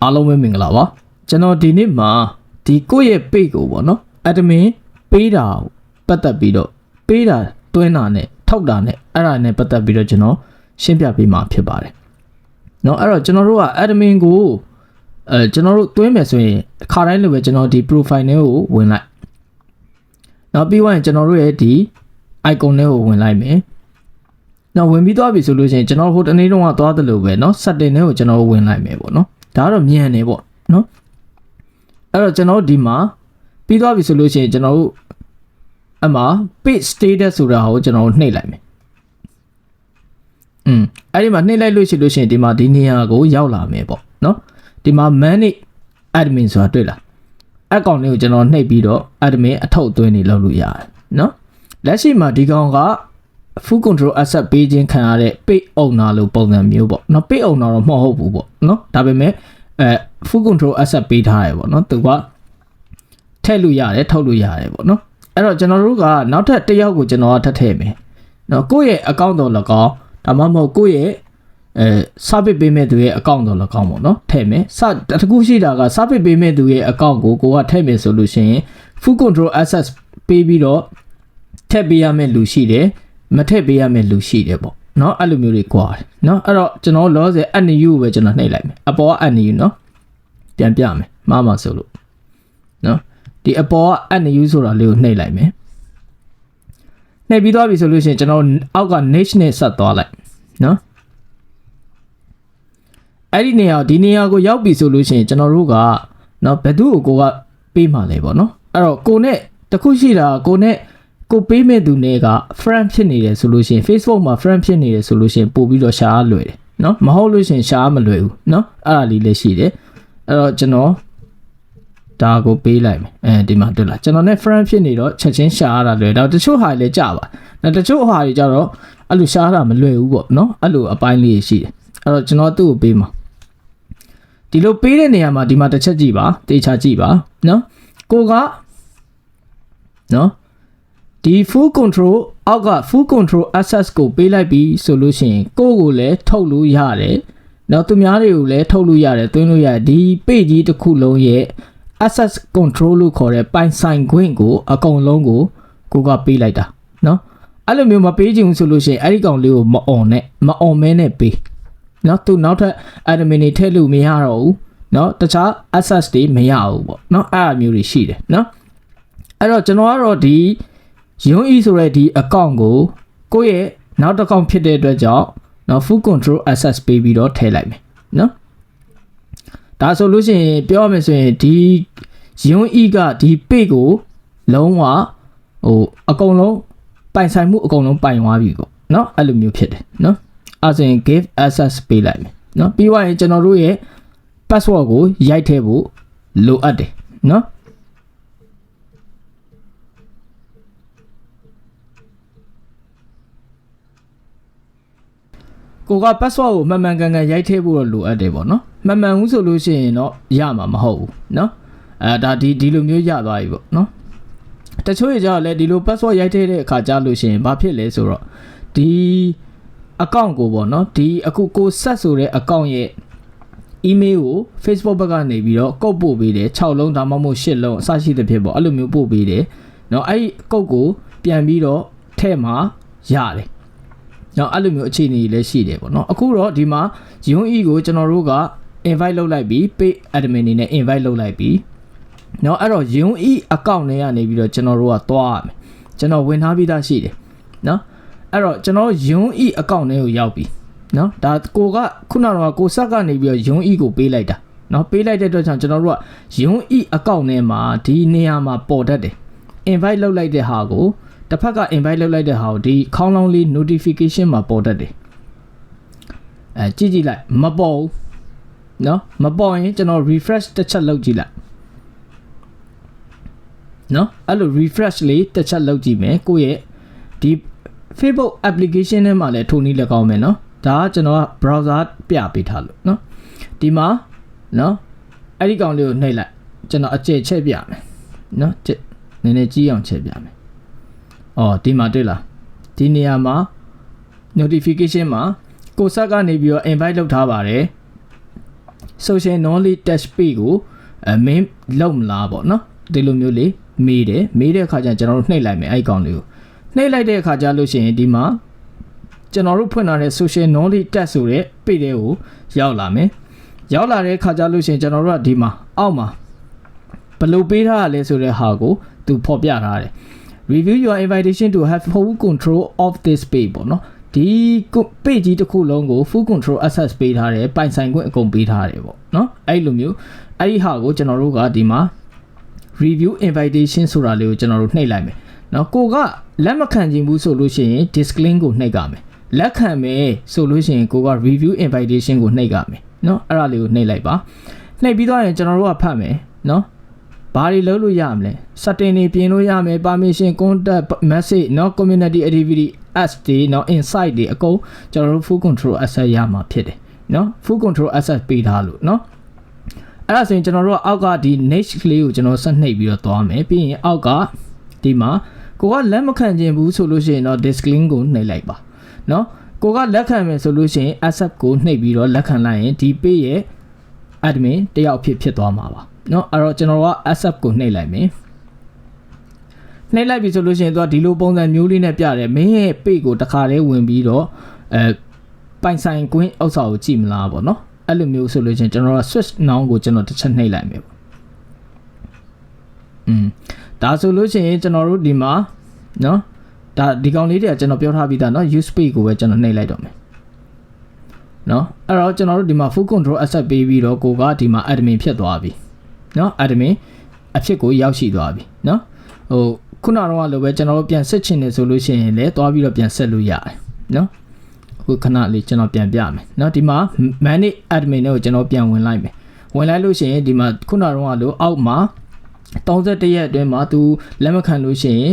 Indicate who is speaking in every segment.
Speaker 1: အားလုံးပဲမင်္ဂလာပါကျွန်တော်ဒီနေ့မှာဒီကိုယ့်ရဲ့ page ကိုပေါ့နော် admin ပေးတာပတ်သက်ပြီးတော့ပေးတာတွင်းတာနဲ့ထောက်တာနဲ့အဲ့ဒါနဲ့ပတ်သက်ပြီးတော့ကျွန်တော်ရှင်းပြပေးမှာဖြစ်ပါတယ်เนาะအဲ့တော့ကျွန်တော်တို့က admin ကိုကျွန်တော်တို့တွင်းမယ်ဆိုရင်ခါတိုင်းလိုပဲကျွန်တော်ဒီ profile နဲ့ကိုဝင်လိုက်เนาะပြီးရင်ကျွန်တော်တို့ရဲ့ဒီ icon နဲ့ကိုဝင်လိုက်မယ်နော်ဝင်ပြီးသွားပြီဆိုလို့ရှိရင်ကျွန်တော်ဟိုတနေ့တုန်းကသွားတယ်လို့ပဲเนาะ setting နဲ့ကိုကျွန်တော်ဝင်လိုက်မယ်ပေါ့เนาะဒါကတော့မြန်နေပေါ့เนาะအဲ့တော့ကျွန်တော်ဒီမှာပြီးသွားပြီဆိုလို့ရှိရင်ကျွန်တော်တို့အမှာ page status ဆိုတာကိုကျွန်တော်နှိပ်လိုက်မယ်အဲ့ဒီမှာနှိပ်လိုက်လို့ရှိရင်ဒီမှာဒီနေရာကိုရောက်လာမယ်ပေါ့เนาะဒီမှာ manage admin ဆိုတာတွေ့လားအကောင့်လေးကိုကျွန်တော်နှိပ်ပြီးတော့ admin အထောက်အသွင်းတွေလုပ်လို့ရတယ်เนาะလက်ရှိမှာဒီကောင်ကfull control asset ပေးခြင်းခံရတဲ့ page owner လို့ပုံစံမျိုးပေါ့เนาะ page owner တော့မဟုတ်ဘူးပေါ့เนาะဒါပေမဲ့full control asset ပေးထားရပေါ့เนาะသူကထည့်လို့ရတယ်ထုတ်လို့ရတယ်ပေါ့เนาะအဲ့တော့ကျွန်တော်တို့ကနောက်ထပ်တစ်ယောက်ကိုကျွန်တော်ကထပ်ထည့်မယ်เนาะကိုယ့်ရဲ့ account တော်၎င်းဒါမှမဟုတ်ကိုယ့်ရဲ့service ပေးမဲ့သူရဲ့ account တော်၎င်းပေါ့เนาะထည့်မယ်တခုရှိတာက service ပေးမဲ့သူရဲ့ account ကိုကထည့်မယ်ဆိုလို့ရှိရင် full control access ပေးပြီးတော့ထည့်ပေးရမယ့်လူရှိတယ်မထည့်ပေးရမယ့်လူရှိတယ်ပေါ့เนาะအဲ့လိုမျိုးတွေကွာတယ်เนาะအဲ့တော့ကျွန်တော်လောဆယ် add new ကိုပဲကျွန်တော်နှိပ်လိုက်မယ်အပေါ်က add new เนาะပြန်ပြမယ်မှာဆိုလို့เนาะဒီအပေါ်က add new ဆိုတာလေးကိုနှိပ်လိုက်မယ်နှိပ်ပြီးသွားပြီဆိုလို့ရှိရင်ကျွန်တော်အောက်က niche နဲ့ဆက်သွားလိုက်เนาะအဲ့ဒီနေရာဒီနေရာကိုရောက်ပြီဆိုလို့ရှိရင်ကျွန်တော်တို့ကเนาะဘယ်သူ့ကိုကပေးမှာလဲပေါ့เนาะအဲ့တော့ကိုနဲ့တခုရှိတာကိုပေးမဲ့သူတွေက friend ဖြစ်နေတယ်ဆိုလို့ရှိရင် Facebook မှာ friend ဖြစ်နေတယ်ဆိုလို့ရှိရင်ပို့ပြီးတော့ share လွယ်တယ်เนาะမဟုတ်လို့ရှိရင် share မလွယ်ဘူးเนาะအဲ့ဒါလေးလည်းရှိတယ်အဲ့တော့ကျွန်တော်ဒါကိုပေးလိုက်မယ်ဒီမှာတွေ့လားကျွန်တော်နဲ့ friend ဖြစ်နေတော့ချက်ချင်း share တာလွယ်တော့တချို့ဟာလည်းကြပါတချို့ဟာတွေကြတော့အဲ့လို share တာမလွယ်ဘူးပေါ့เนาะအဲ့လိုအပိုင်းလေးရှိတယ်အဲ့တော့ကျွန်တော်သူ့ကိုပေးမှာဒီလိုပေးတဲ့နေရာမှာဒီမှာတစ်ချက်ကြည့်ပါတေချာကြည့်ပါเนาะကိုကเนาะဒီ full control အောက်က full control access ကိုပေးလိုက်ပြီးဆိုလို့ရှိရင်ကိုယ့်ကိုလည်းထုတ်လို့ရတယ်။နောက်သူများတွေကိုလည်းထုတ်လို့ရတယ်သွင်းလို့ရတယ်ဒီ page ကြီးတစ်ခုလုံးရဲ့ access control လို့ခေါ်တဲ့ပိုင်ဆိုင်ခွင့်ကိုအကုန်လုံးကိုကပေးလိုက်တာเนาะအဲ့လိုမျိုးမပေးချင်ဘူးဆိုလို့ရှိရင်အဲ့ဒီကောင်လေးကိုမ on မဲနဲ့ပေးเนาะသူနောက်ထပ် admin တွေထည့်လို့မရတော့ဘူးเนาะတခြား access တွေမရဘူးပေါ့เนาะအဲ့အမျိုးတွေရှိတယ်เนาะအဲ့တော့ကျွန်တော်ကတော့ဒီရုံး e ဆိုတဲ့ဒီ account ကိုကိုယ့်ရဲ့နောက်တစ်ကောင်ဖြစ်တဲ့အတွက်ကြောင့်နော် full control access ပေးပြီးတော့ထည့်လိုက်မယ်နော်ဒါဆိုလို့ရှိရင်ပြောရမယ်ဆိုရင်ဒီရုံး e ကဒီ page ကိုလုံးဝအကုန်လုံးပိုင်ဆိုင်မှုအကုန်လုံးပိုင်သွားပြီပေါ့နော်အဲ့လိုမျိုးဖြစ်တယ်နော်အဲ့ဆိုရင် give access ပေးလိုက်မယ်နော်ပြီးသွားရင်ကျွန်တော်တို့ရဲ့ password ကိုရိုက်ထည့်ဖို့လိုအပ်တယ်နော်ကိုက password ကိုမှန်ကန်ကန်ရိုက်ထည့်ဖို့တော့လိုအပ်တယ်ပေါ့နော်မှန်ဘူးဆိုလို့ရှိရင်တော့ရမှာမဟုတ်ဘူးနော်ဒါဒီလိုမျိုးရသွားပြီပေါ့နော်တချို့ကြတော့လေဒီလို password ရိုက်ထည့်တဲ့အခါကြားလို့ရှိရင်ဘာဖြစ်လဲဆိုတော့ဒီ account ကိုပေါ့နော်ဒီအခုကိုဆက်ဆိုတဲ့ account ရဲ့ email ကို Facebook ဘက်ကနေပြီးတော့ကုတ်ပို့ပေးတယ်6လုံးဒါမှမဟုတ်8လုံးအစရှိသဖြင့်ပေါ့အဲ့လိုမျိုးပို့ပေးတယ်နော်အဲ့ဒီကုတ်ကိုပြန်ပြီးတော့ထည့်မှာရတယ်နော်အဲ့လိုမျိုးအခြေအနေလည်းရှိတယ်ပေါ့နော်အခုတော့ဒီမှာ UNE ကိုကျွန်တော်တို့က invite လုပ်လိုက်ပြီး page admin နေနဲ့ invite လုပ်လိုက်ပြီးနော်အဲ့တော့ UNE account နဲ့ကနေပြီးတော့ကျွန်တော်တို့ကသွားရမယ်ကျွန်တော်ဝင်ထားပြီးသားရှိတယ်နော်အဲ့တော့ကျွန်တော် UNE account နဲ့ကိုရောက်ပြီနော်ဒါကိုကခုနကတော့ကိုဆက်ကနေပြီးတော့ UNE ကိုပေးလိုက်တာနော်ပေးလိုက်တဲ့အတွက်ကြောင့်ကျွန်တော်တို့က UNE account နဲ့မှာဒီနေရာမှာပေါ်တတ်တယ် invite လုပ်လိုက်တဲ့ဟာကိုတစ်ဖက်က invite လုပ်လိုက်တဲ့ဟာကိုဒီခေါင်းလောင်းလေး notification မှာပေါ်တတ်တယ်ကြည့်လိုက်မပေါ်ဘူးเนาะမပေါ်ရင်ကျွန်တော် refresh တစ်ချက်လုပ်ကြည့်လိုက်เนาะအဲ့လို refresh လေးတစ်ချက်လုပ်ကြည့်မယ်ကိုယ့်ရဲ့ဒီ Facebook application ထဲမှာလည်းထိုနည်းလည်းကောင်းမယ်เนาะဒါကကျွန်တော်က browser ပြပေးထားလို့เนาะဒီမှာเนาะအဲ့ဒီကောင်လေးကိုနှိပ်လိုက်ကျွန်တော်အကျယ်ချက်ပြမယ်เนาะနည်းနည်းကြီးအောင်ချက်ပြမယ်ဒီမှာတွေ့လားဒီနေရာမှာ notification မှာကိုဆက်ကနေပြီးတော့ invite လုပ်ထားပါတယ် social knowledge test page ကိုမင်းလုံမလားပေါ့နော်ဒီလိုမျိုးလေးမေးတဲ့အခါကျကျွန်တော်တို့နှိပ်လိုက်မယ်အဲ့ကောင်လေးကိုနှိပ်လိုက်တဲ့အခါကျလို့ရှိရင်ဒီမှာကျွန်တော်တို့ဖွင့်ထားတဲ့ social knowledge test ဆိုတဲ့ page တွေကိုရောက်လာမယ်ရောက်လာတဲ့အခါကျလို့ရှိရင်ကျွန်တော်တို့ကဒီမှာအောက်မှာဘယ်လိုပေးထားရလဲဆိုတဲ့ဟာကိုသူဖော်ပြထားတယ် review your invitation to have full control of this page ပေါ့နော်ဒီ page ကြီးတစ်ခုလုံးကို full control access ပေးထားတယ်ပိုင်ဆိုင်ခွင့်အကုန်ပေးထားတယ်ပေါ့နော်အဲ့လိုမျိုးအဲ့ဒီဟာကိုကျွန်တော်တို့ကဒီမှာ review invitation ဆိုတာလေးကိုကျွန်တော်တို့နှိပ်လိုက်မယ်နော်ကိုကလက်မခံခြင်းဘူးဆိုလို့ရှိရင် disclaim ကိုနှိပ်ကြမယ်လက်ခံမယ်ဆိုလို့ရှိရင်ကိုက review invitation ကိုနှိပ်ကြမယ်နော်အဲ့ဒါလေးကိုနှိပ်လိုက်ပါနှိပ်ပြီးတော့ရင်ကျွန်တော်တို့ကဖတ်မယ်နော်ဘာတွေလုပ်လို့ရမလဲ setting တွေပြင်လို့ရမယ် permission contact message နော် community activity ads တွေနော် insight တွေအကုန်ကျွန်တော်တို့ full control access ရမှာဖြစ်တယ်နော် full control access ပေးထားလို့နော်အဲ့ဒါဆိုရင်ကျွန်တော်တို့ကအောက်ကဒီ next ကလေးကိုကျွန်တော်ဆက်နှိပ်ပြီးတော့သွားမယ်ပြီးရင်အောက်ကဒီမှာကိုကလက်မခံခြင်းဘူးဆိုလို့ရှိရင်တော့ disclaim ကိုနှိပ်လိုက်ပါနော်ကိုကလက်ခံမယ်ဆိုလို့ရှိရင် accept ကိုနှိပ်ပြီးတော့လက်ခံလိုက်ရင်ဒီ page ရဲ့ admin တယောက်ဖြစ်သွားမှာပါနော်အဲ့တော့ကျွန်တော်က accept ကိုနှိပ်လိုက်မယ်နှိပ်လိုက်ပြီဆိုလို့ရှိရင်သူကဒီလိုပုံစံမျိုးလေးနဲ့ပြတယ်မင်းရဲ့ page ကိုတစ်ခါတည်းဝင်ပြီးတော့ပိုင်ဆိုင်ကွင်းဥစ္စာကိုကြည့်မလားပေါ့နော်အဲ့လိုမျိုးဆိုလို့ရှိရင်ကျွန်တော်က switch now ကိုကျွန်တော်တစ်ချက်နှိပ်လိုက်မယ်ပေါ့ဒါဆိုလို့ရှိရင်ကျွန်တော်တို့ဒီမှာနော်ဒါဒီကောင်လေးတွေကကျွန်တော်ပြောထားပြီးသားเนาะ use page ကိုပဲကျွန်တော်နှိပ်လိုက်တော့မယ်เนาะအဲ့တော့ကျွန်တော်တို့ဒီမှာ full control access ပေးပြီးတော့ကိုကဒီမှာ admin ဖြစ်သွားပြီเนาะ admin အဖြစ်ကိုရောက်ရှိသွားပြီเนาะဟိုခုနကတော့လိုပဲကျွန်တော်တို့ပြန်ဆက်ချင်တယ်ဆိုလို့ရှိရင်လည်းသွားပြီးတော့ပြန်ဆက်လို့ရတယ်เนาะအခုခဏလေးကျွန်တော်ပြန်ပြမယ်เนาะဒီမှာ manage admin ကိုကျွန်တော်ပြန်ဝင်လိုက်မယ်ဝင်လိုက်လို့ရှိရင်ဒီမှာခုနကတော့လိုအောက်မှာ31ရက်အတွင်းမှာသူလက်မခံလို့ရှိရင်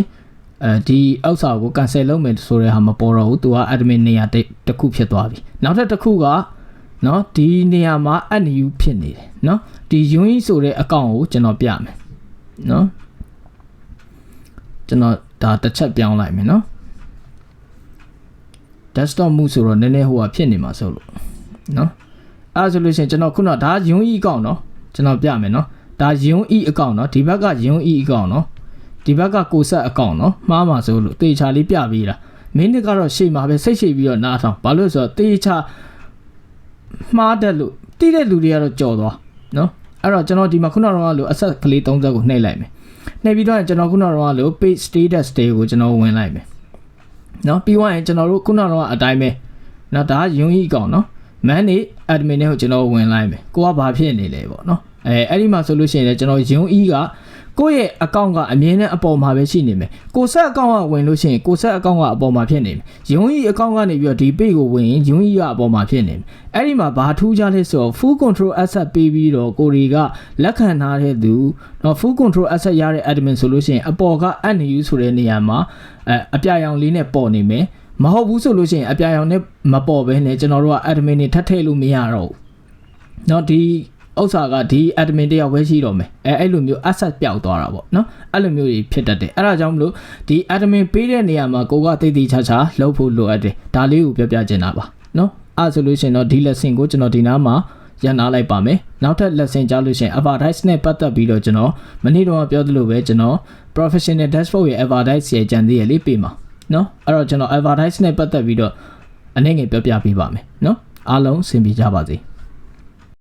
Speaker 1: ဒီအောက်စာကို cancel လုပ်မယ်ဆိုတဲ့ဟာမပေါ်တော့ဘူးသူက admin နေရာတစ်ခုဖြစ်သွားပြီနောက်ထပ်တစ်ခုကเนาะဒီနေရာမှာ unused ဖြစ်နေတယ်เนาะဒီ UI ဆိုတဲ့ account ကိုကျွန်တော်ပြမယ်เนาะကျွန်တော်ဒါတစ်ချက်ပြောင်းလိုက်မယ်เนาะ desktop မှုဆိုတော့နည်းနည်းဟိုဟာဖြစ်နေမှာဆိုလို့เนาะအဲ့ဆိုလို့ရှိရင်ကျွန်တော်ခုနဒါ UI account เนาะကျွန်တော်ပြမယ်เนาะဒါ UI account เนาะဒီဘက်က UI account เนาะဒီဘက်ကကိုဆက်အကောင့်เนาะမှားမှာဆိုလို့တေချာလေးပြပေးတာမင်းတို့ကတော့ရှေ့မှာပဲစိတ်ရှိပြီးတော့နားထောင်ဘာလို့ဆိုတော့တေချာမှားတယ်လို့တိတဲ့လူတွေကတော့ကြော်သွားเนาะအဲ့တော့ကျွန်တော်ဒီမှာခုနကတော့လို့အဆက်ကလေး30ကိုနှိပ်လိုက်မယ်နှိပ်ပြီးတော့ကျွန်တော်ခုနကတော့လို့ page status တွေကိုကျွန်တော်ဝင်လိုက်မယ်เนาะပြီးသွားရင်ကျွန်တော်တို့ခုနကတော့အတိုင်းပဲเนาะဒါကယုံကြီးအကောင့်เนาะ manage admin တွေကိုကျွန်တော်ဝင်လိုက်မယ်ကိုကဘာဖြစ်နေလဲပေါ့เนาะအဲ့ဒီမှာဆိုလို့ရှိရင်လည်းကျွန်တော်ယုံကြီးကကိုယ့်ရဲ့အကောင့်ကအမြင်နဲ့အပေါ်မှာပဲရှိနေမယ်ကိုဆက်အကောင့်ကဝင်လို့ရှိရင်ကိုဆက်အကောင့်ကအပေါ်မှာဖြစ်နေမယ်ယုံကြီးအကောင့်ကနေပြီးတော့ဒီ page ကိုဝင်ရင်ယုံကြီးကအပေါ်မှာဖြစ်နေမယ်အဲ့ဒီမှာဘာထူးခြားလဲဆိုတော့ full control access ပေးပြီးတော့ကိုတွေကလက်ခံထားတဲ့သူတော့ full control access ရတဲ့ admin ဆိုလို့ရှိရင်အပေါ်က unused ဆိုတဲ့နေရာမှာအပြရောင်လေးနဲ့ပေါ်နေမယ်မဟုတ်ဘူးဆိုလို့ရှိရင်အပြရောင်နဲ့မပေါ်ဘဲနဲ့ကျွန်တော်တို့က admin တွေထပ်ထည့်လို့မရတော့ဘူးเนาะဒီဥစ္စာကဒီ admin တယောက်ပဲရှိတော့မယ်အဲ့လိုမျိုး access ပျောက်သွားတာပေါ့နော်အဲ့လိုမျိုးတွေဖြစ်တတ်တယ်အဲ့ဒါကြောင့်မလို့ဒီ admin ပေးတဲ့နေရာမှာကိုကတိတ်တိတ်ချာချာလုပ်ဖို့လိုအပ်တယ်ဒါလေးကိုပြောပြချင်တာပါနော်အဲ့ဆိုလို့ရှိရင်တော့ဒီ lesson ကိုကျွန်တော်ဒီနားမှာရန်နာလိုက်ပါမယ်နောက်ထပ် lesson ကြားလို့ရှိရင် advertise နဲ့ပတ်သက်ပြီးတော့ကျွန်တော်မနေ့တော့ပြောသလိုပဲကျွန်တော် professional dashboard ရဲ့ advertise ရဲ့ကြံသေးရလေးပေးမှာနော်အဲ့တော့ကျွန်တော် advertise နဲ့ပတ်သက်ပြီးတော့အနေငယ်ပြောပြပေးပါမယ်နော်အားလုံးအဆင်ပြေကြပါစေ